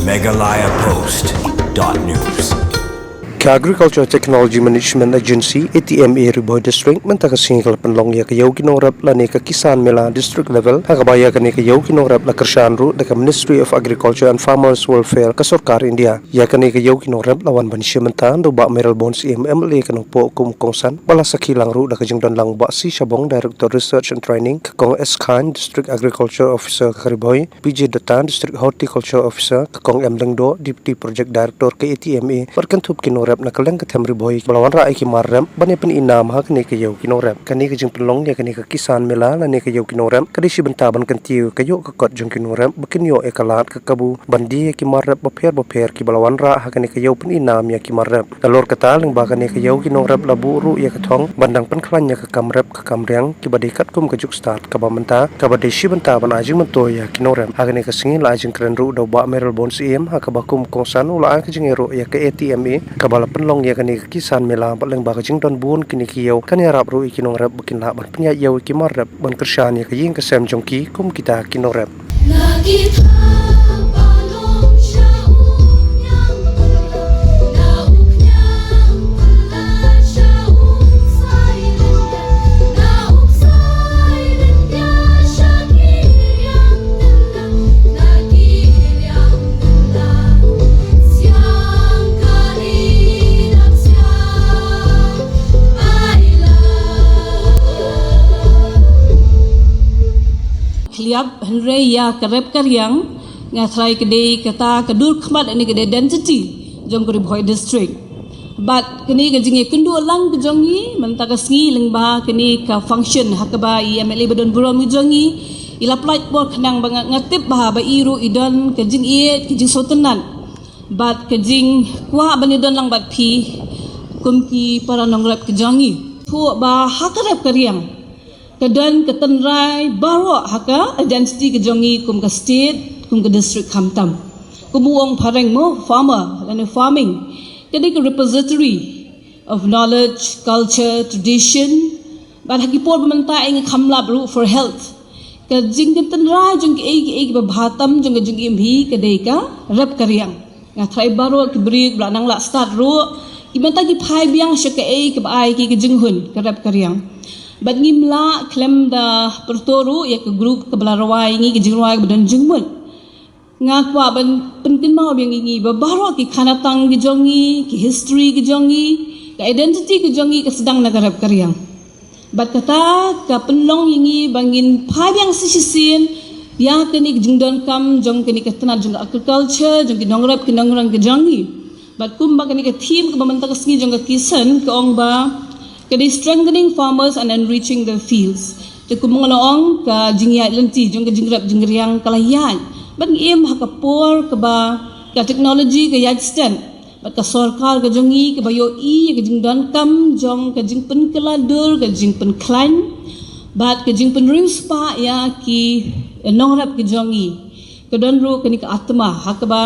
megalayapost.news. Agriculture Technology Management Agency ATMA Riboy District mentaka single penlong ya kayaw kinorap la ne ka kisan mela district level hakabaya ka ne kayaw kinorap la kersaan ru deka Ministry of Agriculture and Farmers Welfare ka Sarkar India ya ka ne kayaw kinorap lawan banisya mentan do ba Meral Bonds MLA ka po kum kongsan wala sakilang ru deka jingdon lang ba si Shabong Director Research and Training ka kong Khan District Agriculture Officer ka Riboy PJ Dotan District Horticulture Officer ka kong Lengdo Deputy Project Director ka ATMA berkentup kinorap na kalang katem riboy balawan ra ay kimarem bani pen inam ha kani kayaw kinorem kani ka jing penlong ya kani ka kisan mela la ne kayaw kinorem kadi si bentaban kantiu kayo ka kot jing kinorem bekinyo e kalat ka kabu bandi kimarem baper ki balawan ra ha kani kayaw pen inam ya kimarem kalor kata leng ba kani kayaw kinorem labu ru ya kathong bandang pen khlanya ka kamrep ka kamreng ki badikat kum ka juk start ka bamenta ka badi si bentaban ajing mento ya kinorem ha kani ka singil ajing kren ru do ba Meral Bonds ha ka bakum kongsan ula ka jing ero ya ka ATMA ka penlong ya kani kisan mela baleng ba jing don bun kini kiyo kan yarap ru ikinong rap bukin la ban penya yaw kimar rap ban kersan ya kaying kesem jongki kum kita kinorap liap henry ya karep karyang ngatrai kedai kata kedur khmat ini kedai identity jong Riboy district but kini kejingi kendu lang kejongi mentaka sngi lengba kini ka function hakaba MLA badon buron jongi ila plight bor kenang bangat ngatip bah ba iru idon kejing iet kejing sotenan but kejing kwa banidon lang bat pi kumki para nongrap kejongi pu ba hakarep karyang kedan ketenrai barok haka identity kejongi kum ke state kum ke district Khamtam kumuong pareng mo farmer and farming kedi ke repository of knowledge culture tradition ban hagi por bementa ing khamlap ru for health ke jing ketenrai jong ke babhatam jong ke jong imhi kedai ka rap karyang ngatrai barok ke bri blanang la start ru ibenta ki phai biang shake ke bai ki jinghun ke rap karyang bat ngimla klem da pertoru ya ke grup ke belarwai ngi ke jingwai badan jingmun ngakwa ban pentin mau biang ngi babaro ki khanatang ki jongi ki history ki jongi ke identity ki jongi ke sedang nagarap karyang bat kata ka penlong ngi bangin phai biang sisisin ya ke ni jingdon kam jong ke ni ke tanah jong agriculture jong ki nongrap ki nongrang ki jongi bat kum ba ke ni ke team ke bamenta ke sngi jong ke kisan ke ong ba kadi strengthening farmers and enriching the fields te kumongong ka jingyat lenti jong ka jingrap jingriang kalayan ban im hakapor ka ba ka technology ka yat stand bat ka sarkar ka jongi ka bayo i ka jingdan kam jong ka jingpen kaladur ka jingpen klan bat ka jingpen rimspa ya ki nongrap ka jongi ka donru ka ni ka atma hakaba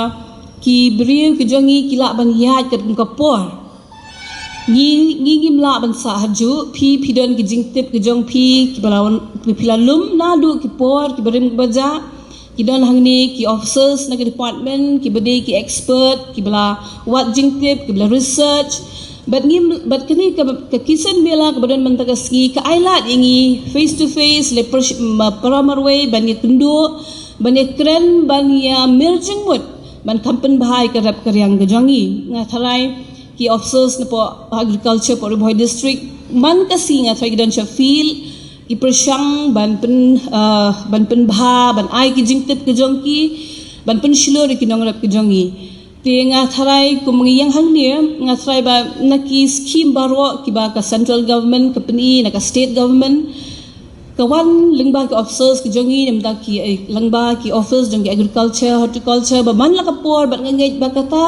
ki briu ka jongi kila ban yat ka kapor ngi mla ban sa haju pi pidon ki jingtip ki jong pi ki balawan pi pilalum na du ki por ki berim baja ki don hangni ki officers na ki department ki bade ki expert ki bala wat jingtip ki bala research bat kini ka kisan bela ka badon mentaka ski ka ailat ingi face to face le paramarway ban ni kundu ban ni kren ban ya merging mut ban kampen bahai ka rap karyang gajongi ngatharai ki officers na po agriculture po Riboy district man kasi nga fay gidan siya feel ki persyang ban pen bha ban ai ki jingtip ki jongki ban pen shilo ki nongrap ki jongi ti nga tharai kum yang hang ni nga tharai ba naki scheme baro ki ba ka central government ka peni na ka state government kawan lingba ki officers ki jongi namda ki langba ki office jong agriculture horticulture ba man la ka por ban ngait ba kata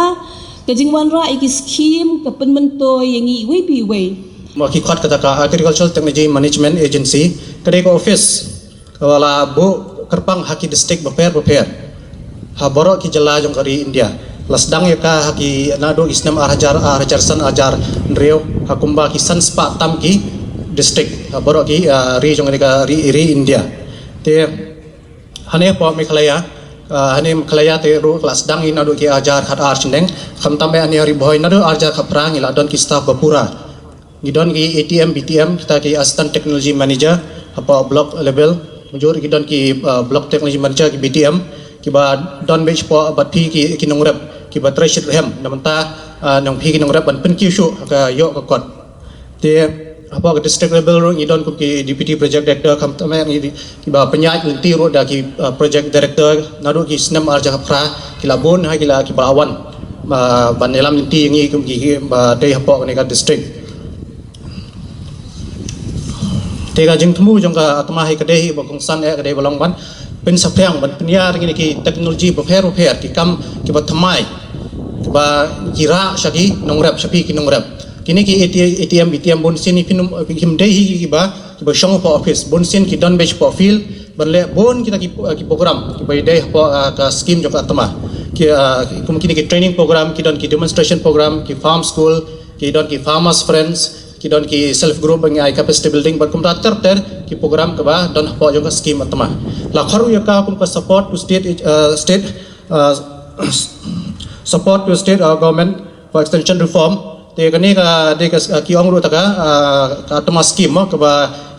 kajingwan ra iki scheme kapan mento yang i we bi we maki khat kata ka agricultural technology management agency kadai ko office wala bu kerpang haki district beper ha borok ki jala jong kari India lasdang ya ka haki nado isnam arajar san ajar nreo hakumba ki san spa tam ki district borok ki ri jong ka ri India te hane po mekalaya hani kelaya te ru kelas dang ina do ki ajar khat ar chendeng kham tambe ani hari boy na do ajar khaprang ila don ki staff bapura ngidon ki ATM BTM kita ki assistant technology manager apa block level mujur ki don ki block technology manager ki BTM ki ba don bech po bat phi ki nongrep ki ba trashit hem namanta nong phi ki nongrep ban pen ki shu ka yo ka kot te apa ke district level ro ngidon ku ki deputy project director kham tambe ngi ki ba penyat nti ro da ki project director nadu ki snam arja khapra ki labon ha ki la ki ba awan ban elam nti ngi ku ki ba dei hapo ni ka district tega jing thmu jong ka atma hai kadei ba kong san e kadei balong ban pen saphang ban penya ring ni ki technology ba pher ki kam ki ba thamai ba kira shaki nongrap shapi ki nongrap kini ki ATM BTM bon sin ni pinum him dei ki ba shong po office bon sin ki don bech po field ban le bon kita ki program ki ba dei po ka scheme jong atma ki kum kini ki training program ki don ki demonstration program ki farm school ki don ki farmers friends ki don ki self group bang ai capacity building bar kum ter ki program ke ba don po jong ka scheme atma la kharu ya ka kum ka support to state support to state government for extension reform te kani ka de ka ki ong ru ta ka atma scheme ke ba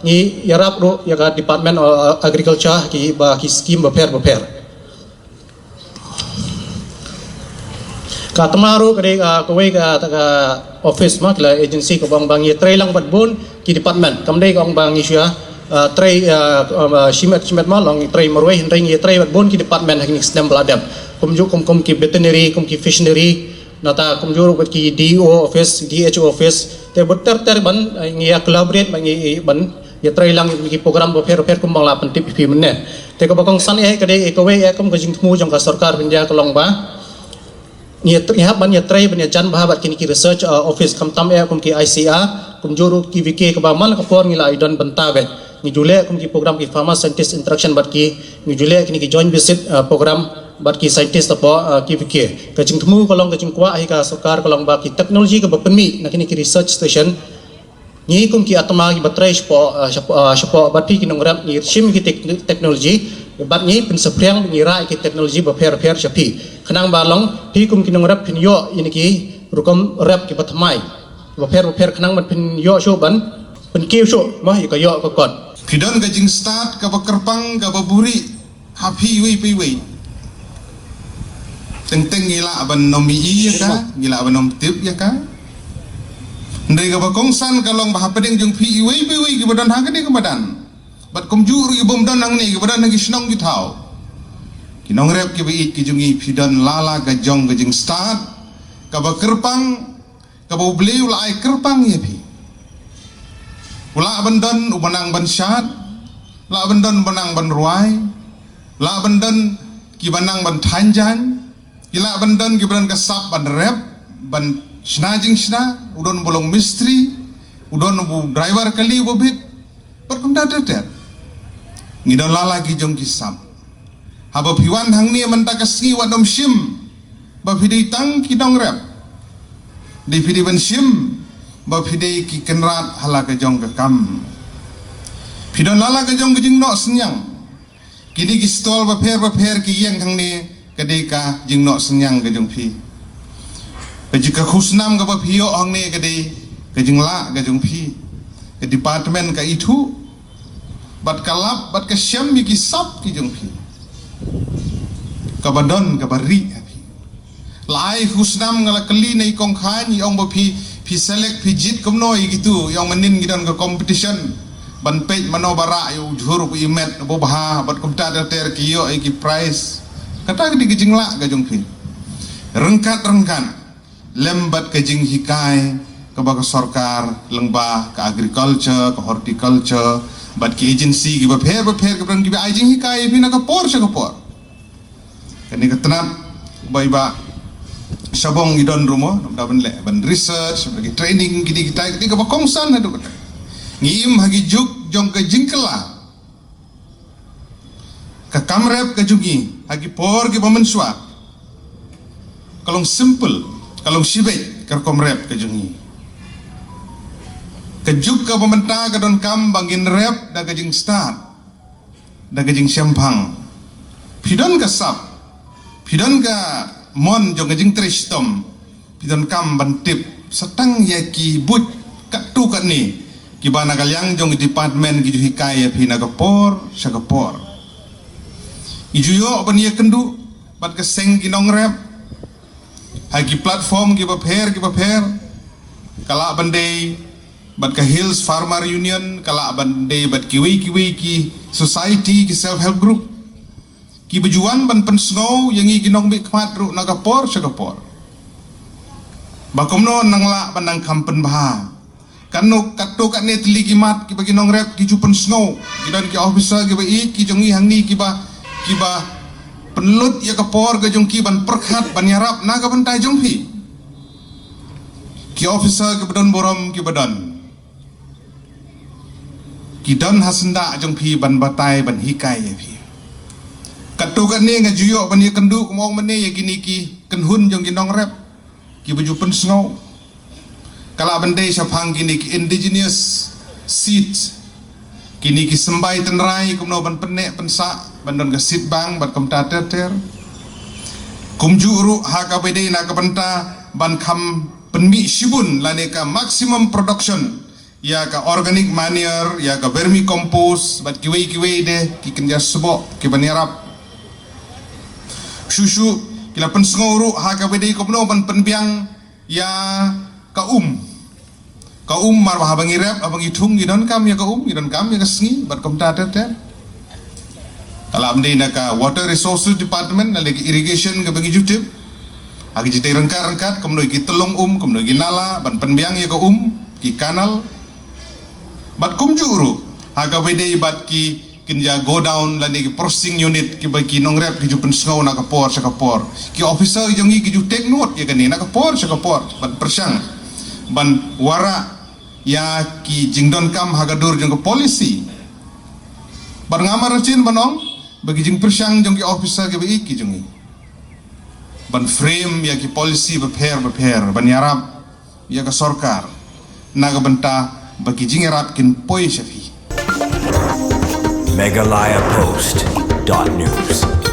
ni yarap ru ya ka department of agriculture ki ba ki scheme ba pher ka tamaru kare ka wei ka office ma kala agency ko bang ye tray lang bat bon ki department kamdei ko bang isya tray shimet ma long tray marwei hindai ye tray bat bon ki department hak ni stem bladam kum ki veterinary kum ki fishery nata kum juru ki DO office DHO office te better ban ngi collaborate bang ban ye tray lang ki program bo pher kum bang la pentip pi menne te ko bakong san e kade ko wei kum ko jing thmu jong ka sarkar pinja ko long ba ni ban ya tray ban ya jan bahabat kini ki research office kam tam e kum ki ICR kum juru ki VK ko ba mal ka por ngila idon bentavet ni jule kum ki program ki farmer scientist interaction bat ki ni jule kini ki joint visit program bat ki scientist apa ki VK ka jing thmu ko long ka jing kwa hi ka sarkar ko long ba ki technology ka bapenmi na kini ki research station ni kum ki atma ki batrai spo bat ki nongram ni sim ki technology bat ni pen sepriang ngira ki teknologi ba pher shapi khanang ba long pi kum ki nong rap pin yo ini ki rukom rap ki patmai ba pher khanang ban pin yo sho ban pen ki sho ma ka yo ka kot pidon ka jing start ka ba kerpang ka ba buri happy wi teng gila ban nomi ya ka gila ban nom tip ya ka ndai ka ba kongsan ka long ba hapeding jung pi wi ki badan ha ka de ka badan bat kum juru ibom don nang ni kebadan nang isnong ki thau ki nong rep ki bi ki jungi phidan lala ga jong ga jing start ka ba kerpang ka ba bleu la ai kerpang ye bi ula bandan ubanang ban syat la bandan banang ban ruai la bandan ki banang ban thanjan ki la bandan ki ban kasap ban rep ban snajing sna udon bolong mistri udon bu driver kali bobit per kum dater ngidon lala ki jong kisam haba piwan hang ni menta kasni wadom shim ba phidei tang ki dong rep di phidei ban shim ba phidei ki kenrat hala ka jong ka kam phidon lala ka jong jing no senyang kini ki stol ba pher ki yang hang ni kadei ka jing no senyang ka jong phi jika khusnam ka ba phio hang ni kadei ka jing la ka jong phi ke department ka itu bat kalap bat ka syam ki sap ki jong phi ka badon ka bari lai husnam ngala kali nei kong khan yong ba phi select phi jit kom noi gitu yong manin gidon ka competition ban pej mano bara yu jhur ku imet bo bah bat kom ta ter ki yo ki prize kata di gijing la ga jong phi rengkat lembat ka jing hikai ka ba ka sarkar lengba ka agriculture ka horticulture bat ki agency ki ba pher ki bran ki ba ajing hikai pina ka por kani ka tanap ba sabong idon rumo da ban le ban research bagi training gidi kita ka ba kongsan adu kata ngim hagi juk jong ka jingkela ka kamrep ka jugi hagi por ki ba menswa kalong simple kalong sibet ka komrep ka jungi kejuk ka pementa ka don kam bangin rep da gajing start da gajing syampang pidon ka sap Pidon ka mon jong jing tristom. Pidon kam bantip setang ya ki but kat tu kat ni. Ki bana kalyang jong department ki hikaya pina kapor sakapor. Ijuyo ban ye kendu bat keseng ki nong rap. Hagi platform ki baper kala bandai bat ka Hills Farmer Union kala bandai bat kiwi ki society ki self help group ki bejuan ban pensngau yang i ginong bi khmat ru nagapor sakapor bakomno nangla bandang kampen bah kanu katto kat ne tli ki mat ki bagi nong rep ki ju pensngau ki dan ki officer ki ba i ki jongi hangi ki ba penelut ya kapor ke jong ki ban perkhat ban yarap naga bantai jong pi ki officer ke badan borom ki badan ki don hasenda jong pi ban batai ban hikai ya pi katu kan ni ngajuyo ban ye kendu kumong mene ya gini ki kenhun jong ginong rep ki baju pensngau kala bandai syapang gini ki indigenous seat kini ki sembai tenrai kumno ban penek pensak bandon ke sit bang bat kum tater kumju ru ha ka bede na ka banta ban kham penmi shibun lane ka maximum production ya ka organic manure ya ka vermicompost bat kiwe de ki kenja sebo ki banirap shushu kila pensngau ru ha ka bede kumno ban penbiang ya ka mar bah abangi rep abangi thung gidon kam ya gidon kam ya kasngi bat kum tater alam di naka water resources department lagi irrigation ke bagi jutip agi jite rengkat kemudian ki telung kemudian ki nala ban penbiang ya ki kanal bat kum juru aga wede bat ki kinja go down lagi ki processing unit ki bagi nongrep ki jupen sngau nak sakapor ki officer jongi ki ju take note ya kani sakapor bat persyang ban wara ya ki jingdon kam hagadur jong ke polisi ban ngamar cin banong bagi jing persyang jong ki officer ke bagi ki jongi ban frame ya ki polisi beper ban yarap ya ka sorkar naga benta bagi jing yarap kin poi syafi Meghalaya Post.news